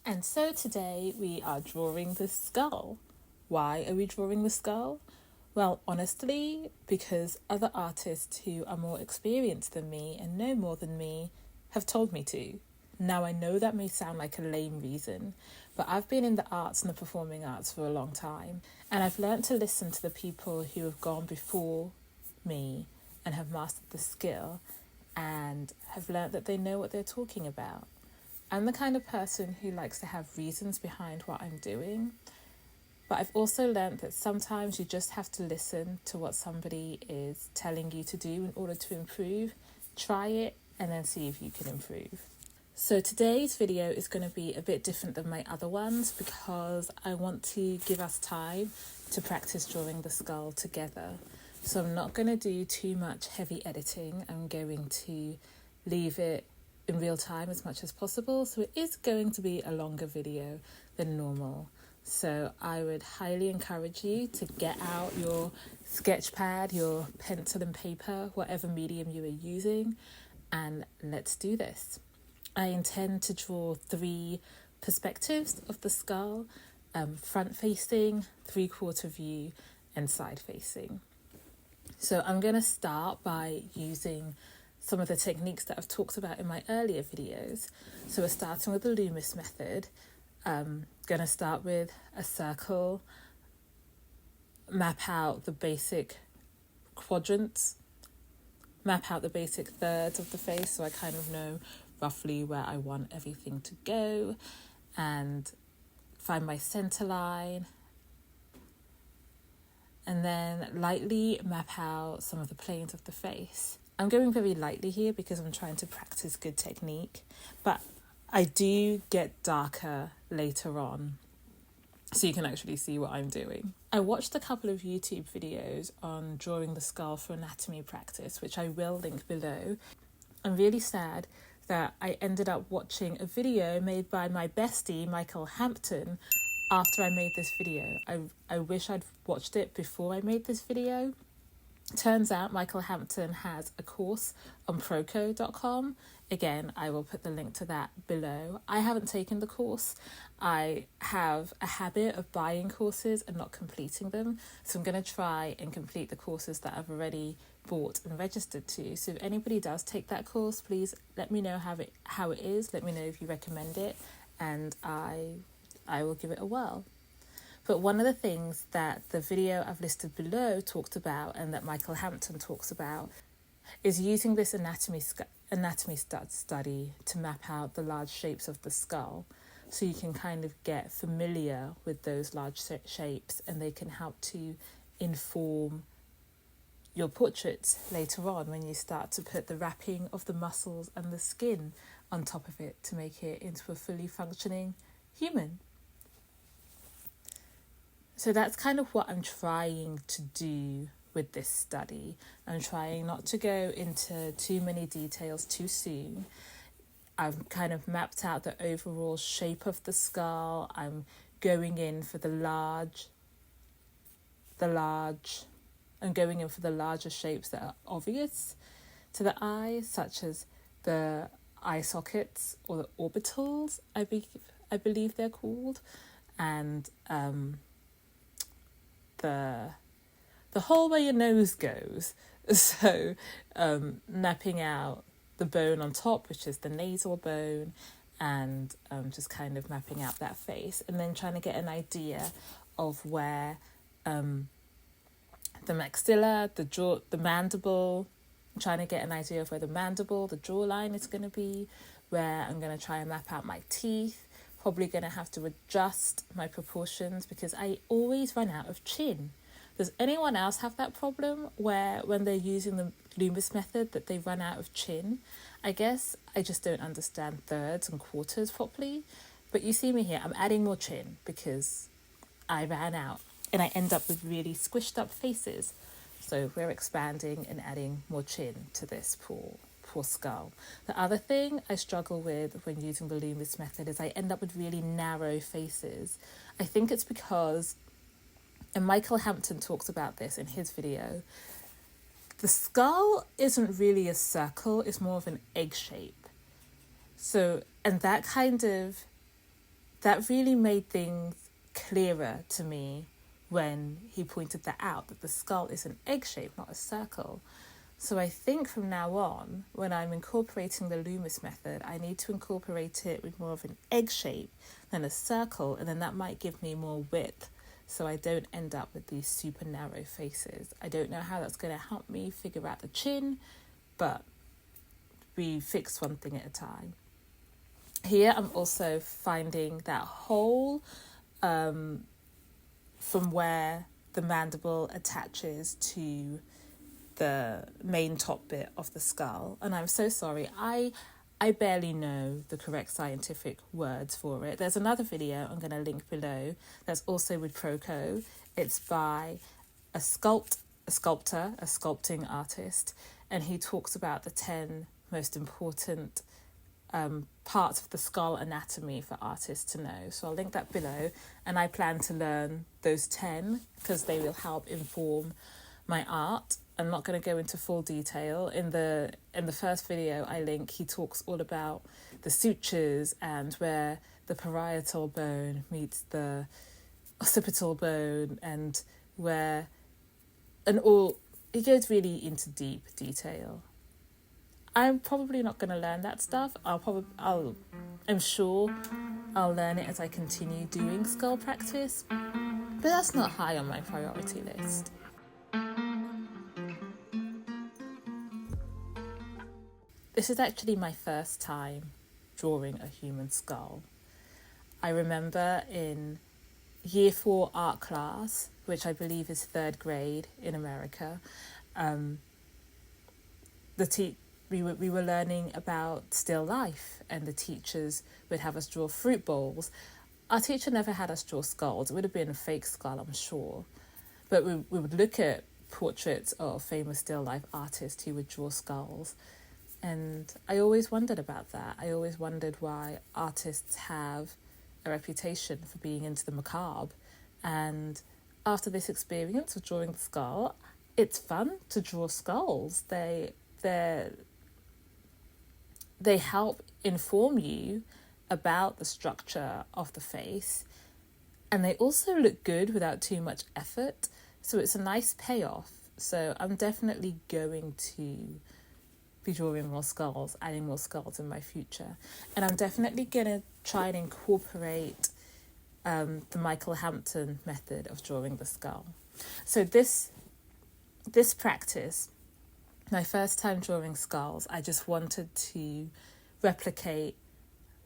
And so today we are drawing the skull. Why are we drawing the skull? Well, honestly, because other artists who are more experienced than me and know more than me have told me to. Now, I know that may sound like a lame reason, but I've been in the arts and the performing arts for a long time, and I've learned to listen to the people who have gone before me and have mastered the skill and have learned that they know what they're talking about. I'm the kind of person who likes to have reasons behind what I'm doing, but I've also learned that sometimes you just have to listen to what somebody is telling you to do in order to improve. Try it and then see if you can improve. So today's video is going to be a bit different than my other ones because I want to give us time to practice drawing the skull together. So I'm not going to do too much heavy editing. I'm going to leave it in real time as much as possible. So it is going to be a longer video than normal. So I would highly encourage you to get out your sketch pad, your pencil and paper, whatever medium you are using, and let's do this. I intend to draw 3 perspectives of the skull, front facing, 3/4 view, and side facing. So I'm going to start by using some of the techniques that I've talked about in my earlier videos. So we're starting with the Loomis method. Going to start with a circle, map out the basic quadrants, map out the basic thirds of the face so I kind of know roughly where I want everything to go, and find my center line, and then lightly map out some of the planes of the face. I'm going very lightly here because I'm trying to practice good technique, but I do get darker later on so you can actually see what I'm doing. I watched a couple of YouTube videos on drawing the skull for anatomy practice, which I will link below. I'm really sad that I ended up watching a video made by my bestie, Michael Hampton, after I made this video. I wish I'd watched it before I made this video. Turns out Michael Hampton has a course on proco.com. Again, I will put the link to that below. I haven't taken the course. I have a habit of buying courses and not completing them. So I'm going to try and complete the courses that I've already bought and registered to. So if anybody does take that course, please let me know how it is. Let me know if you recommend it, and I will give it a whirl. But one of the things that the video I've listed below talked about, and that Michael Hampton talks about, is using this anatomy study to map out the large shapes of the skull, so you can kind of get familiar with those large shapes, and they can help to inform your portraits later on when you start to put the wrapping of the muscles and the skin on top of it to make it into a fully functioning human. So that's kind of what I'm trying to do with this study. I'm trying not to go into too many details too soon. I've kind of mapped out the overall shape of the skull. I'm going in for the larger shapes that are obvious to the eye, such as the eye sockets or the orbitals, I believe they're called, and the hole where your nose goes. So mapping out the bone on top, which is the nasal bone, and just kind of mapping out that face, and then trying to get an idea of where the maxilla, the jaw, the mandible, I'm trying to get an idea of where the mandible, the jawline is going to be, where I'm going to try and map out my teeth. Probably going to have to adjust my proportions because I always run out of chin. Does anyone else have that problem where when they're using the Loomis method that they run out of chin? I guess I just don't understand thirds and quarters properly. But you see me here, I'm adding more chin because I ran out, and I end up with really squished up faces. So we're expanding and adding more chin to this poor skull. The other thing I struggle with when using the Loomis method is I end up with really narrow faces. I think it's because, and Michael Hampton talks about this in his video, the skull isn't really a circle, it's more of an egg shape. So, and that kind of that really made things clearer to me when he pointed that out, that the skull is an egg shape, not a circle. So I think from now on, when I'm incorporating the Loomis method, I need to incorporate it with more of an egg shape than a circle, and then that might give me more width, so I don't end up with these super narrow faces. I don't know how that's going to help me figure out the chin, but we fix one thing at a time. Here I'm also finding that hole from where the mandible attaches to the main top bit of the skull. And I'm so sorry, I barely know the correct scientific words for it. There's another video I'm going to link below that's also with Proco. It's by a sculpting artist, and he talks about the 10 most important parts of the skull anatomy for artists to know. So I'll link that below, and I plan to learn those 10 because they will help inform my art. I'm not going to go into full detail. In the first video I link, he talks all about the sutures and where the parietal bone meets the occipital bone, and he goes really into deep detail. I'm probably not going to learn that stuff. I'm sure I'll learn it as I continue doing skull practice, but that's not high on my priority list. This is actually my first time drawing a human skull. I remember in year 4 art class, which I believe is 3rd grade in America, we were learning about still life, and the teachers would have us draw fruit bowls. Our teacher never had us draw skulls. It would have been a fake skull, I'm sure. But we would look at portraits of famous still life artists who would draw skulls. And I always wondered about that. I always wondered why artists have a reputation for being into the macabre. And after this experience of drawing the skull, it's fun to draw skulls. They help inform you about the structure of the face, and they also look good without too much effort, so it's a nice payoff. So I'm definitely going to be drawing more skulls, adding more skulls in my future, and I'm definitely going to try and incorporate the Michael Hampton method of drawing the skull. So this practice, my first time drawing skulls, I just wanted to replicate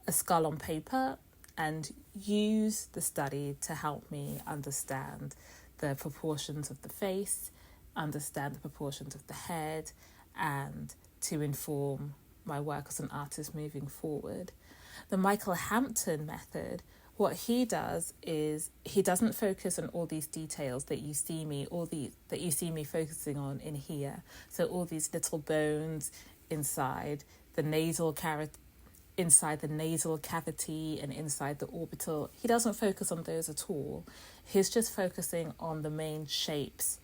a skull on paper and use the study to help me understand the proportions of the face, understand the proportions of the head, and to inform my work as an artist moving forward. The Michael Hampton method, what he does is he doesn't focus on all these details that you see me focusing on in here. So all these little bones inside the nasal cavity and inside the orbital. He doesn't focus on those at all. He's just focusing on the main shapes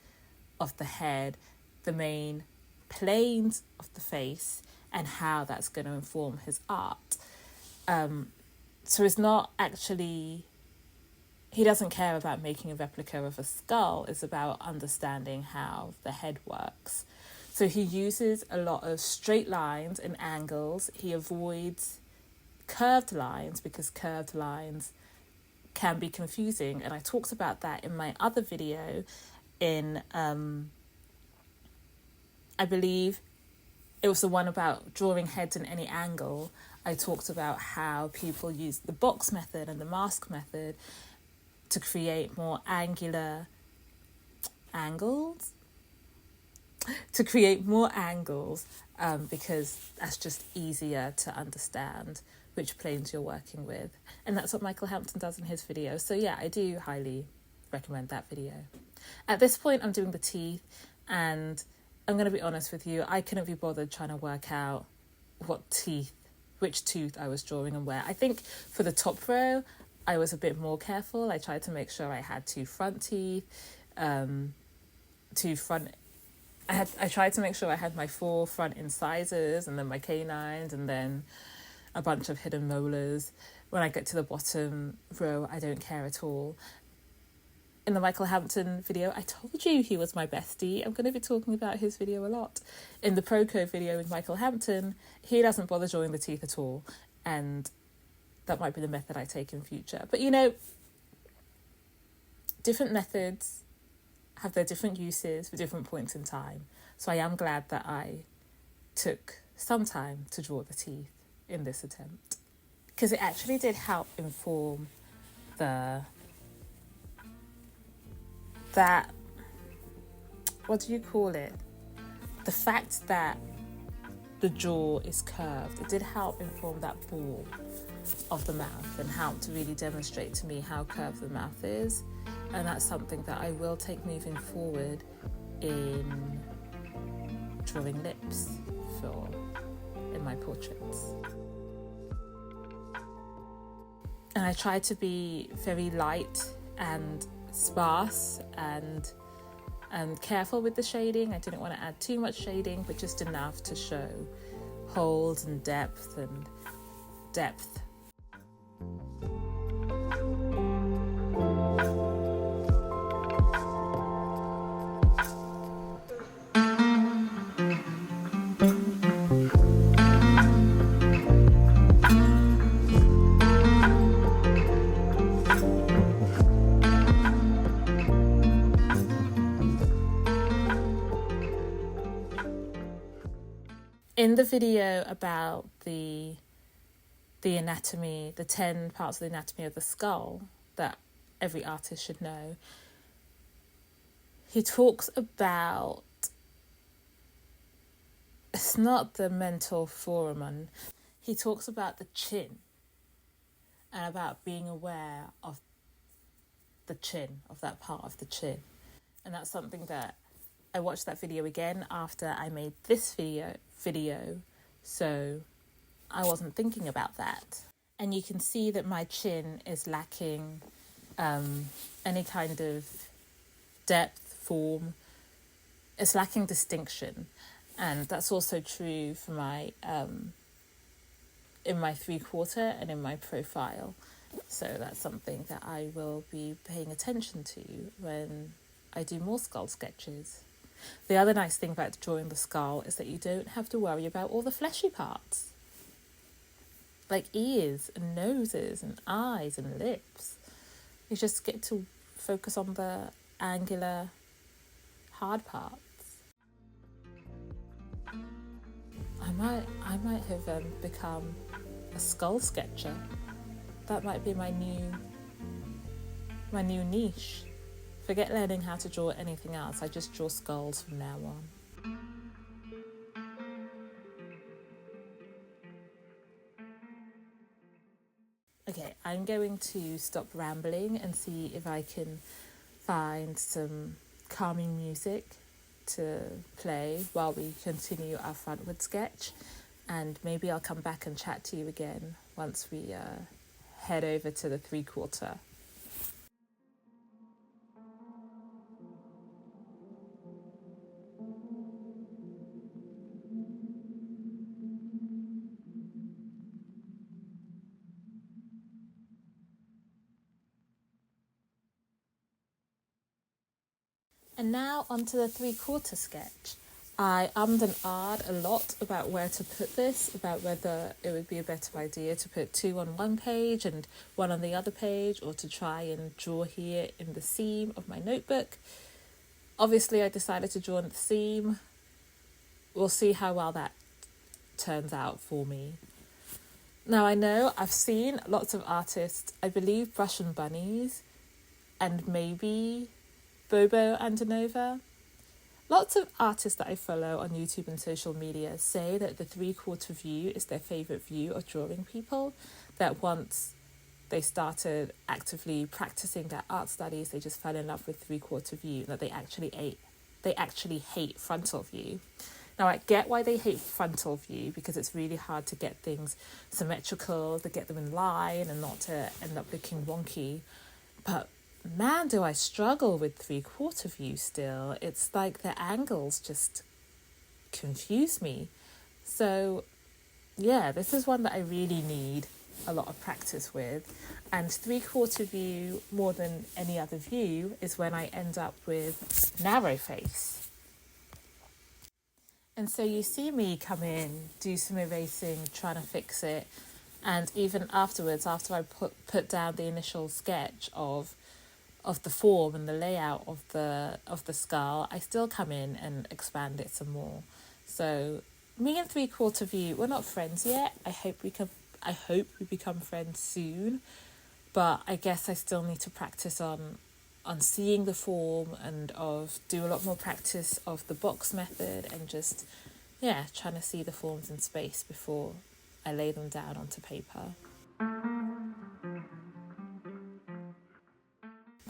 of the head, the main planes of the face, and how that's going to inform his art. So it's not actually, he doesn't care about making a replica of a skull. It's about understanding how the head works. So he uses a lot of straight lines and angles. He avoids curved lines because curved lines can be confusing. And I talked about that in my other video in, I believe it was the one about drawing heads in any angle. I talked about how people use the box method and the mask method to create more angular angles. Because that's just easier to understand which planes you're working with. And that's what Michael Hampton does in his video. So yeah, I do highly recommend that video. At this point, I'm doing the teeth, and I'm going to be honest with you, I couldn't be bothered trying to work out which tooth I was drawing and where. I think for the top row, I was a bit more careful. I tried to make sure I had 2 front teeth, I tried to make sure I had my 4 front incisors and then my canines, and then a bunch of hidden molars. When I get to the bottom row, I don't care at all. In the Michael Hampton video, I told you he was my bestie. I'm going to be talking about his video a lot. In the Proco video with Michael Hampton, he doesn't bother drawing the teeth at all. And that might be the method I take in future. But, you know, different methods have their different uses for different points in time. So I am glad that I took some time to draw the teeth in this attempt, because it actually did help inform what do you call it? The fact that the jaw is curved. It did help inform that ball of the mouth and help to really demonstrate to me how curved the mouth is. And that's something that I will take moving forward in drawing lips in my portraits. And I try to be very light and sparse and careful with the shading. I didn't want to add too much shading, but just enough to show holes and depth. In the video about the anatomy, the 10 parts of the anatomy of the skull that every artist should know, he talks about, it's not the mental foramen, he talks about the chin and about being aware of the chin, of that part of the chin. And that's something that I watched that video again after I made this video, so I wasn't thinking about that. And you can see that my chin is lacking any kind of depth, form. It's lacking distinction. And that's also true for my in my 3/4 and in my profile. So that's something that I will be paying attention to when I do more skull sketches. The other nice thing about drawing the skull is that you don't have to worry about all the fleshy parts, like ears and noses and eyes and lips. You just get to focus on the angular, hard parts. I might have become a skull sketcher. That might be my new niche. Forget learning how to draw anything else. I just draw skulls from now on. Okay, I'm going to stop rambling and see if I can find some calming music to play while we continue our frontward sketch. And maybe I'll come back and chat to you again once we head over to the 3/4. And now onto the 3/4 sketch. I ummed and ahed a lot about where to put this, about whether it would be a better idea to put 2 on one page and 1 on the other page, or to try and draw here in the seam of my notebook. Obviously, I decided to draw in the seam. We'll see how well that turns out for me. Now, I know I've seen lots of artists, I believe Brush and Bunnies, and maybe Bobo Andanova. Lots of artists that I follow on YouTube and social media say that the 3/4 view is their favourite view of drawing people, that once they started actively practicing their art studies, they just fell in love with 3/4 view, that they actually hate frontal view. Now, I get why they hate frontal view, because it's really hard to get things symmetrical, to get them in line and not to end up looking wonky. But man, do I struggle with 3/4 view still. It's like the angles just confuse me. So yeah, this is one that I really need a lot of practice with. And 3/4 view, more than any other view, is when I end up with narrow face. And so you see me come in, do some erasing, trying to fix it. And even afterwards, after I put down the initial sketch of the form and the layout of the skull, I still come in and expand it some more. So me and 3/4 view, we're not friends yet. I hope we become friends soon. But I guess I still need to practice on seeing the form and do a lot more practice of the box method and just trying to see the forms in space before I lay them down onto paper.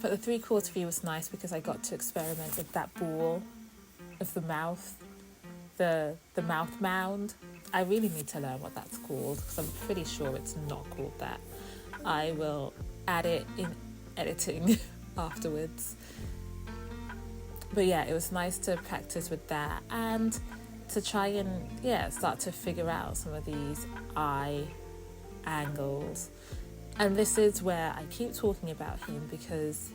But the 3/4 view was nice because I got to experiment with that ball of the mouth, the mouth mound. I really need to learn what that's called because I'm pretty sure it's not called that. I will add it in editing afterwards. But yeah, it was nice to practice with that and to try and start to figure out some of these eye angles. And this is where I keep talking about him because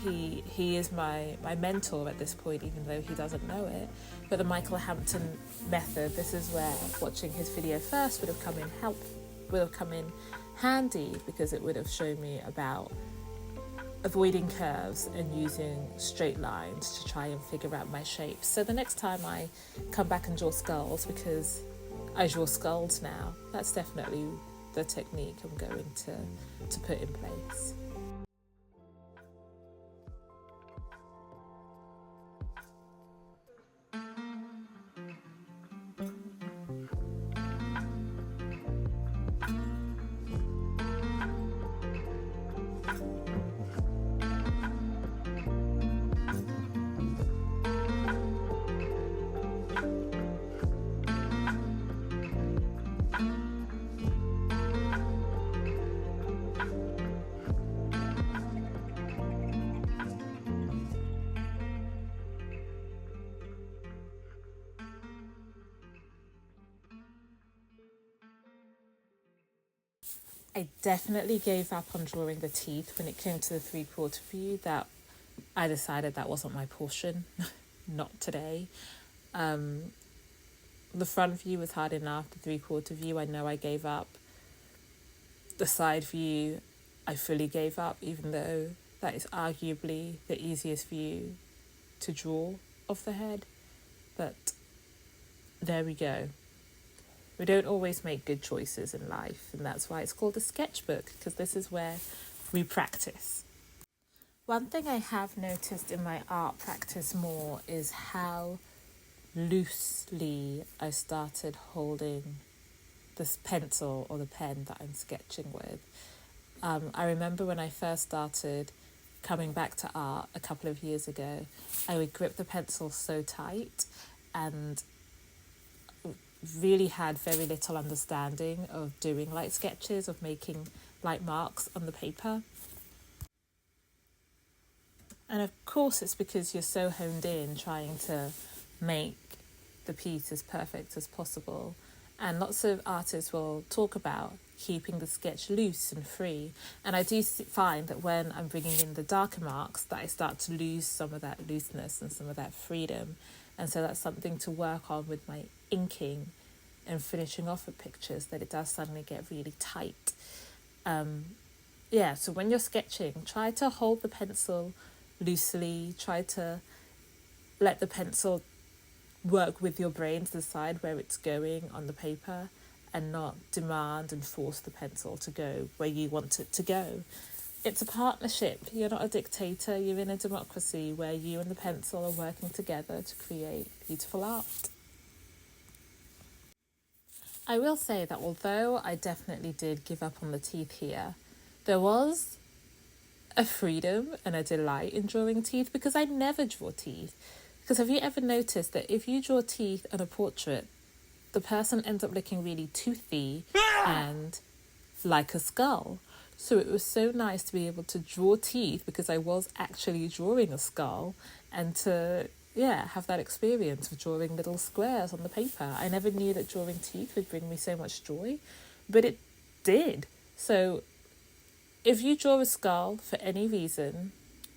he is my mentor at this point, even though he doesn't know it. But the Michael Hampton method, this is where watching his video first would have come in handy because it would have shown me about avoiding curves and using straight lines to try and figure out my shapes. So the next time I come back and draw skulls, because I draw skulls now, that's definitely the technique I'm going to put in place. I definitely gave up on drawing the teeth when it came to the 3/4 view. That I decided that wasn't my portion. Not today. The front view was hard enough. The 3/4 view, I know I gave up. The side view, I fully gave up, even though that is arguably the easiest view to draw of the head. But there we go. We don't always make good choices in life, and that's why it's called a sketchbook, because this is where we practice. One thing I have noticed in my art practice more is how loosely I started holding this pencil or the pen that I'm sketching with. I remember when I first started coming back to art a couple of years ago, I would grip the pencil so tight and really had very little understanding of doing light sketches, of making light marks on the paper. And of course it's because you're so honed in trying to make the piece as perfect as possible. And lots of artists will talk about keeping the sketch loose and free. And I do find that when I'm bringing in the darker marks that I start to lose some of that looseness and some of that freedom. And so that's something to work on with my inking and finishing off with pictures, that it does suddenly get really tight. So when you're sketching, try to hold the pencil loosely, try to let the pencil work with your brain to decide where it's going on the paper and not demand and force the pencil to go where you want it to go. It's a partnership. You're not a dictator. You're in a democracy where you and the pencil are working together to create beautiful art. I will say that although I definitely did give up on the teeth here, there was a freedom and a delight in drawing teeth, because I never draw teeth. Because have you ever noticed that if you draw teeth on a portrait, the person ends up looking really toothy and like a skull? So it was so nice to be able to draw teeth because I was actually drawing a skull, and to have that experience of drawing little squares on the paper. I never knew that drawing teeth would bring me so much joy, but it did. So if you draw a skull for any reason,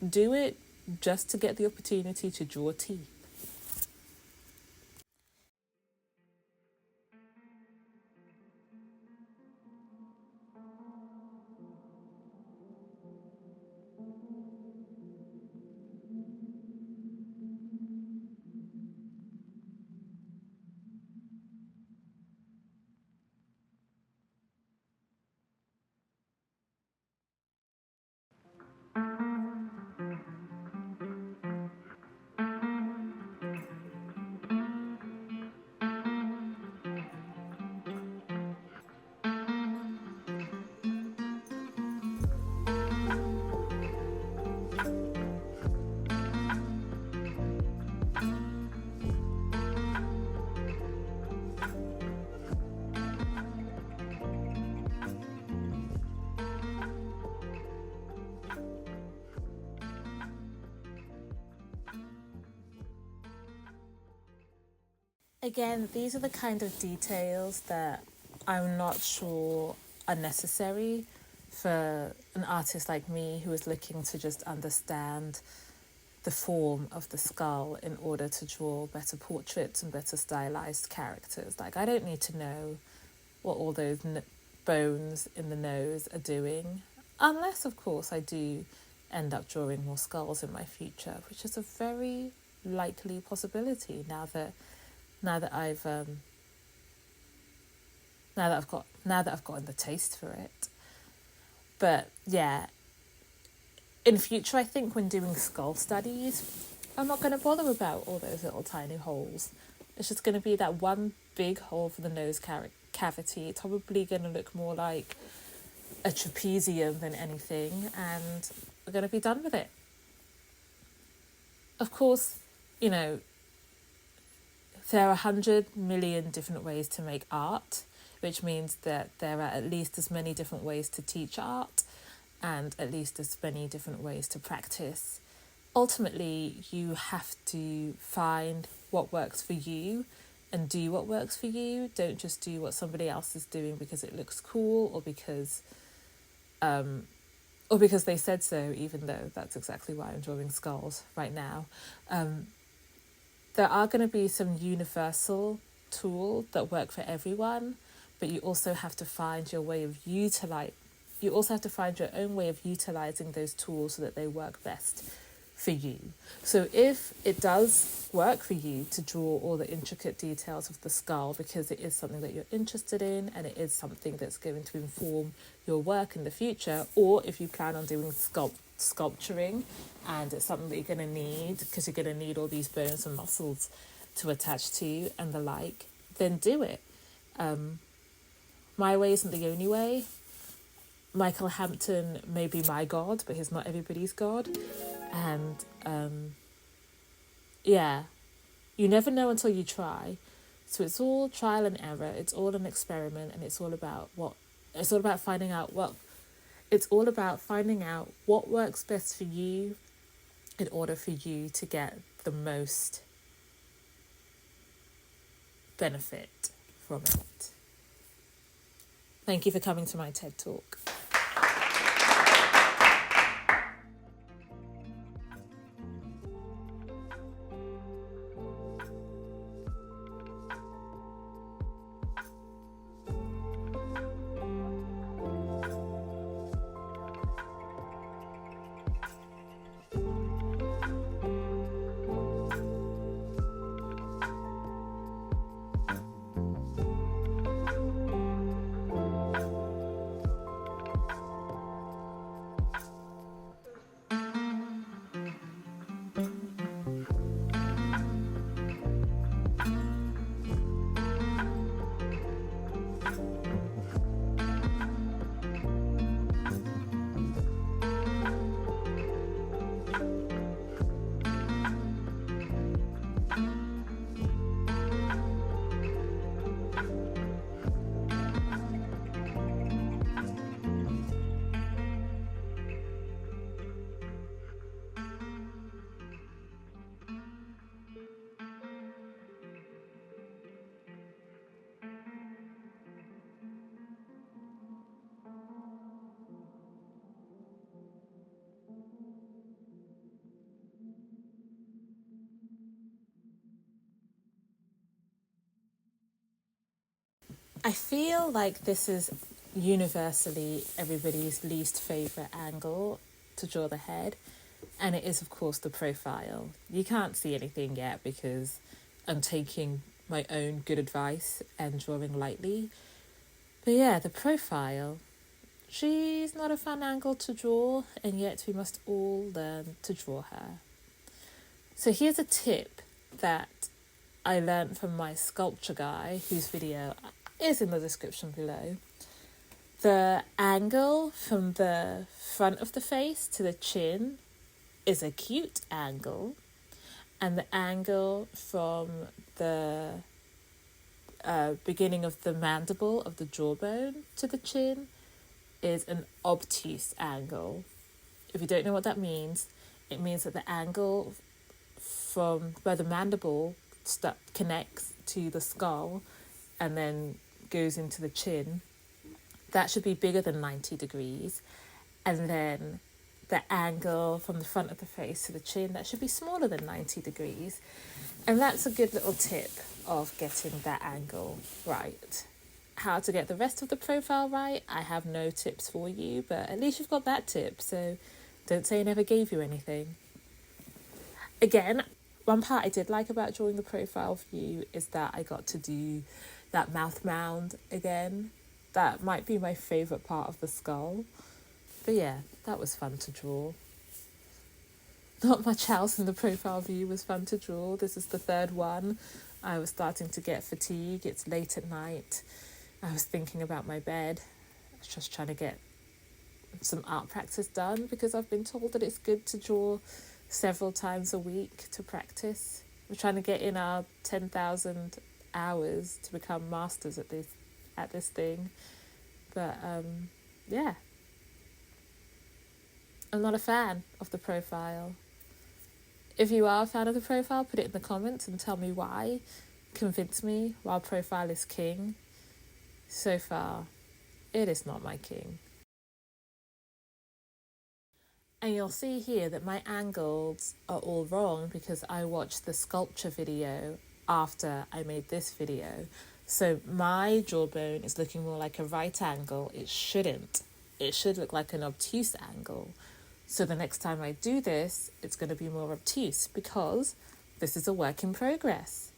do it just to get the opportunity to draw teeth. Again, these are the kind of details that I'm not sure are necessary for an artist like me who is looking to just understand the form of the skull in order to draw better portraits and better stylized characters. Like, I don't need to know what all those bones in the nose are doing, unless, of course, I do end up drawing more skulls in my future, which is a very likely possibility now that I've gotten the taste for it. But yeah, in future, I think when doing skull studies, I'm not going to bother about all those little tiny holes. It's just going to be that one big hole for the nose cavity. It's probably going to look more like a trapezium than anything, and we're going to be done with it. Of course, there are 100 million different ways to make art, which means that there are at least as many different ways to teach art and at least as many different ways to practice. Ultimately, you have to find what works for you and do what works for you. Don't just do what somebody else is doing because it looks cool or because they said so, even though that's exactly why I'm drawing skulls right now. There are going to be some universal tools that work for everyone, but you also have to find your way of you also have to find your own way of utilizing those tools so that they work best for you. So if it does work for you to draw all the intricate details of the skull because it is something that you're interested in and it is something that's going to inform your work in the future, or if you plan on doing sculpturing and it's something that you're going to need because you're going to need all these bones and muscles to attach to and the like, then do it. My way isn't the only way. Michael Hampton may be my god, but he's not everybody's god. And you never know until you try. So it's all trial and error. It's all an experiment, and it's all about finding out what works best for you in order for you to get the most benefit from it. Thank you for coming to my TED Talk. I feel like this is universally everybody's least favourite angle to draw the head, and it is, of course, the profile. You can't see anything yet because I'm taking my own good advice and drawing lightly. But yeah, the profile. She's not a fun angle to draw, and yet we must all learn to draw her. So here's a tip that I learned from my sculpture guy, whose video is in the description below. The angle from the front of the face to the chin is a cute angle, and the angle from the beginning of the mandible of the jawbone to the chin is an obtuse angle. If you don't know what that means, it means that the angle from where the mandible connects to the skull and then goes into the chin, that should be bigger than 90 degrees. And then the angle from the front of the face to the chin, that should be smaller than 90 degrees. And that's a good little tip of getting that angle right. How to get the rest of the profile right, I have no tips for you, but at least you've got that tip, so don't say I never gave you anything. Again, one part I did like about drawing the profile view is that I got to do that mouth mound again. That might be my favourite part of the skull. But yeah, that was fun to draw. Not much else in the profile view was fun to draw. This is the third one. I was starting to get fatigue. It's late at night. I was thinking about my bed. I was just trying to get some art practice done because I've been told that it's good to draw several times a week to practice. We're trying to get in our 10,000 hours to become masters at this thing. But yeah, I'm not a fan of the profile. If you are a fan of the profile, put it in the comments and tell me why. Convince me why profile is king. So far, it is not my king. And you'll see here that my angles are all wrong because I watched the sculpture video after I made this video. So my jawbone is looking more like a right angle. It shouldn't. It should look like an obtuse angle. So the next time I do this, it's going to be more obtuse because this is a work in progress.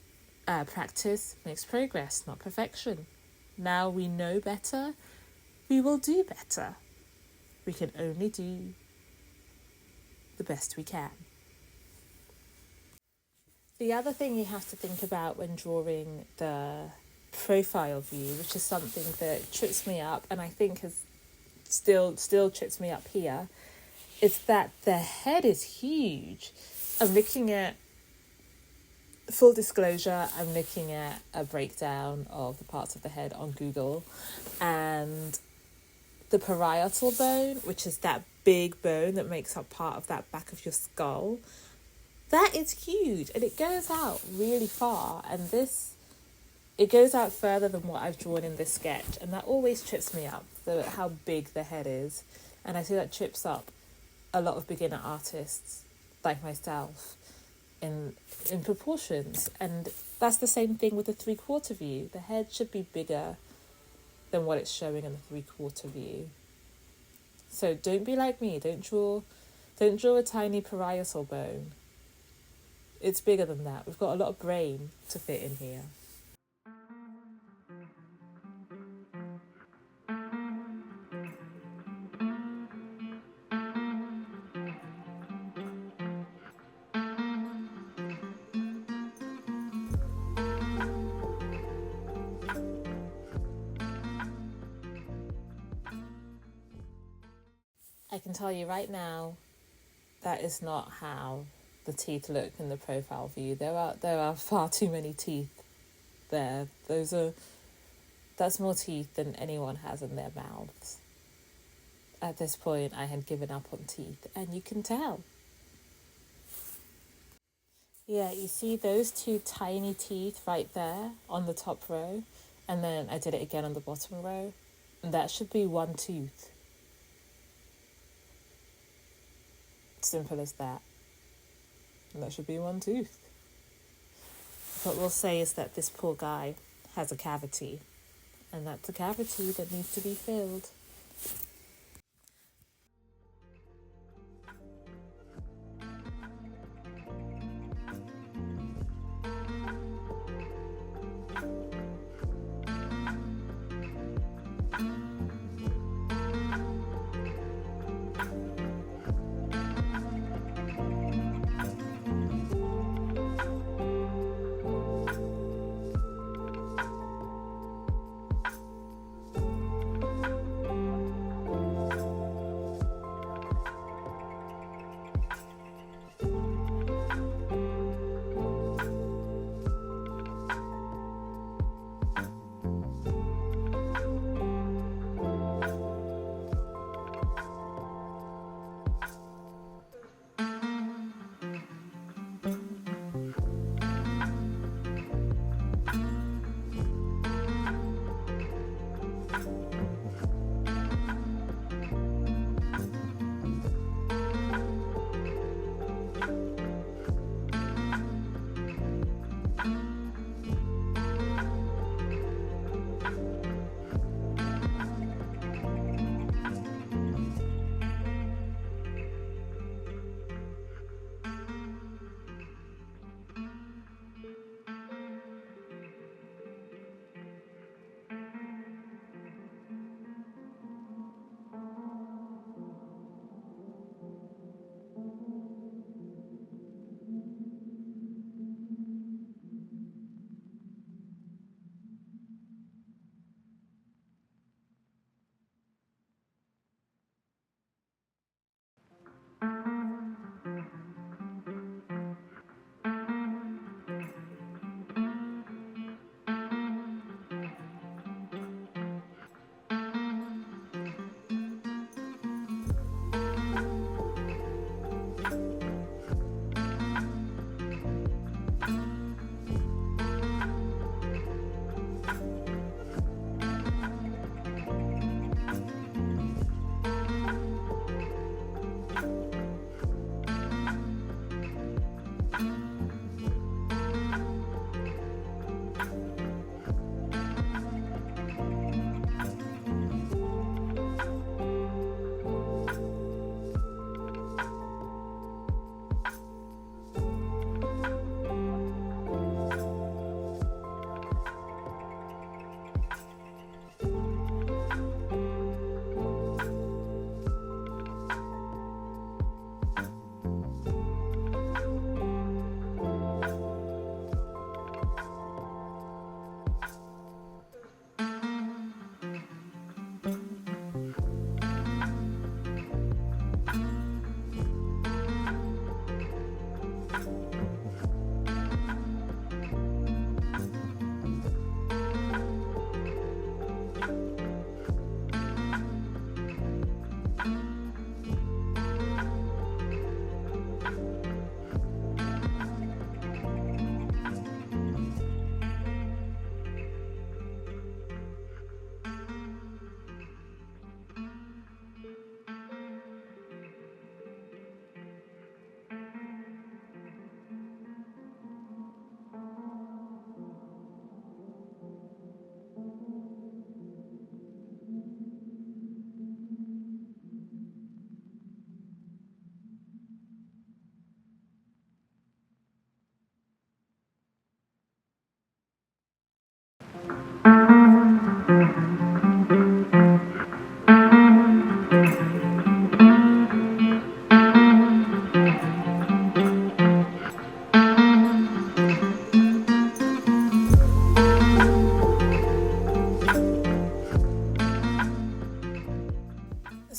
Practice makes progress, not perfection. Now we know better, we will do better. We can only do the best we can. The other thing you have to think about when drawing the profile view, which is something that trips me up and I think has still trips me up here, is that the head is huge. I'm looking at, full disclosure, I'm looking at a breakdown of the parts of the head on Google, and the parietal bone, which is that big bone that makes up part of that back of your skull, that is huge and it goes out really far, and it goes out further than what I've drawn in this sketch, and that always trips me up, how big the head is. And I see that trips up a lot of beginner artists like myself in proportions, and that's the same thing with the 3/4 view. The head should be bigger than what it's showing in the 3/4 view. So don't be like me. Don't draw a tiny parietal bone. It's bigger than that. We've got a lot of brain to fit in here. I can tell you right now, that is not how the teeth look in the profile view. There are far too many teeth there. That's more teeth than anyone has in their mouths. At this point, I had given up on teeth, and you can tell. Yeah, you see those two tiny teeth right there on the top row, and then I did it again on the bottom row, and that should be one tooth. Simple as that. And that should be one tooth. What we'll say is that this poor guy has a cavity, and that's a cavity that needs to be filled.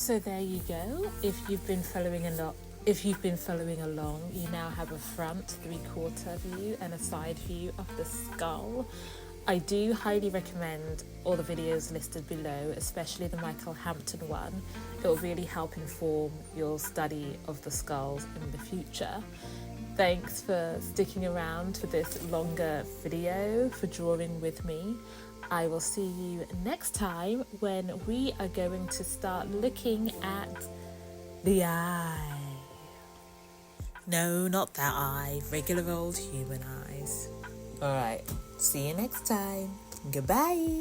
So there you go. If you've been following along, you now have a front three-quarter view and a side view of the skull. I do highly recommend all the videos listed below, especially the Michael Hampton one. It will really help inform your study of the skulls in the future. Thanks for sticking around for this longer video, for drawing with me. I will see you next time when we are going to start looking at the eye. No, not that eye, regular old human eyes. Alright, see you next time. Goodbye.